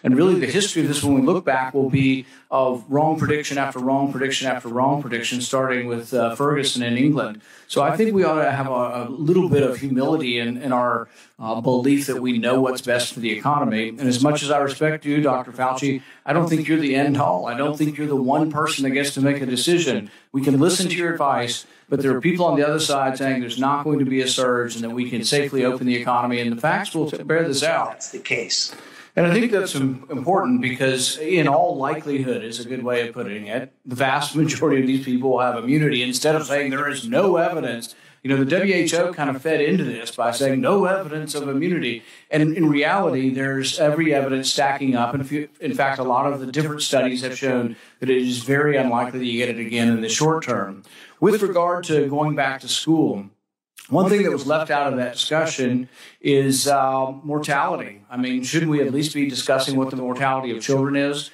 And really the history of this, when we look back, will be of wrong prediction after wrong prediction after wrong prediction, starting with Ferguson in England. So I think we ought to have a little bit of humility in our belief that we know what's best for the economy. And as much as I respect you, Dr. Fauci, I don't think you're the end all. I don't think you're the one person that gets to make a decision. We can listen to your advice, but there are people on the other side saying there's not going to be a surge and that we can safely open the economy, and the facts will bear this out. That's the case. And I think that's important because, in all likelihood, is a good way of putting it, the vast majority of these people will have immunity. Instead of saying there is no evidence, the WHO kind of fed into this by saying no evidence of immunity. And in reality, there's every evidence stacking up. And in fact, a lot of the different studies have shown that it is very unlikely that you get it again in the short term. With regard to going back to school, one thing that was left out of that discussion is mortality. I mean, shouldn't we at least be discussing what the mortality of children is?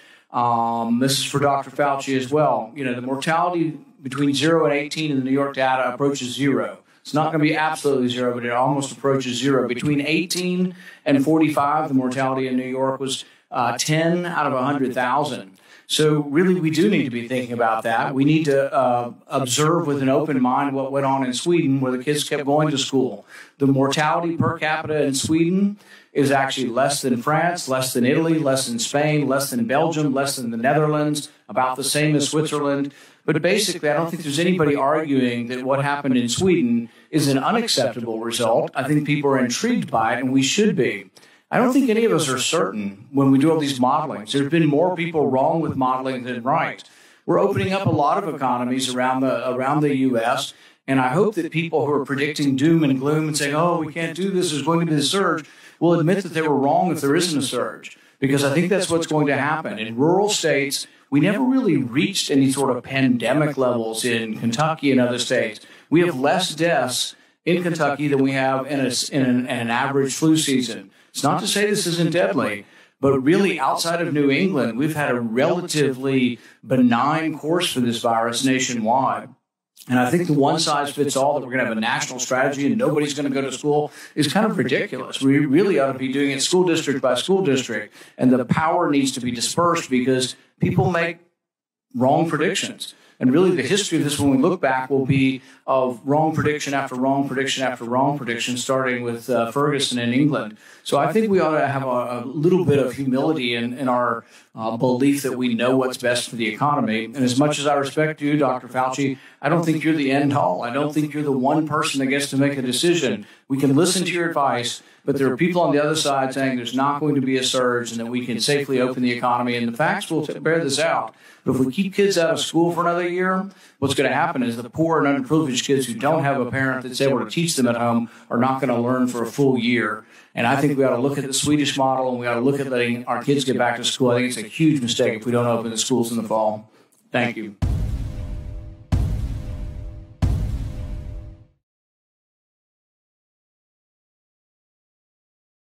This is for Dr. Fauci as well. The mortality between 0 and 18 in the New York data approaches 0. It's not going to be absolutely 0, but it almost approaches 0. Between 18 and 45, the mortality in New York was 10 out of 100,000. So really, we do need to be thinking about that. We need to observe with an open mind what went on in Sweden, where the kids kept going to school. The mortality per capita in Sweden is actually less than France, less than Italy, less than Spain, less than Belgium, less than the Netherlands, about the same as Switzerland. But basically, I don't think there's anybody arguing that what happened in Sweden is an unacceptable result. I think people are intrigued by it, and we should be. I don't think any of us are certain when we do all these modelings. There have been more people wrong with modeling than right. We're opening up a lot of economies around the U.S., and I hope that people who are predicting doom and gloom and saying, oh, we can't do this, there's going to be a surge, will admit that they were wrong if there isn't a surge, because I think that's what's going to happen. In rural states, we never really reached any sort of pandemic levels in Kentucky and other states. We have less deaths in Kentucky than we have in an average flu season. It's not to say this isn't deadly, but really outside of New England, we've had a relatively benign course for this virus nationwide. And I think the one-size-fits-all that we're going to have a national strategy and nobody's going to go to school is kind of ridiculous. We really ought to be doing it school district by school district, and the power needs to be dispersed because people make wrong predictions. And really the history of this, when we look back, will be of wrong prediction after wrong prediction after wrong prediction, starting with Ferguson in England. So I think we ought to have a little bit of humility in our belief that we know what's best for the economy. And as much as I respect you, Dr. Fauci, I don't think you're the end all. I don't think you're the one person that gets to make a decision. We can listen to your advice, but there are people on the other side saying there's not going to be a surge and that we can safely open the economy, and the facts will bear this out. But if we keep kids out of school for another year, what's going to happen is the poor and underprivileged kids who don't have a parent that's able to teach them at home are not going to learn for a full year. And I think we ought to look at the Swedish model, and we ought to look at letting our kids get back to school. I think it's a huge mistake if we don't open the schools in the fall. Thank you.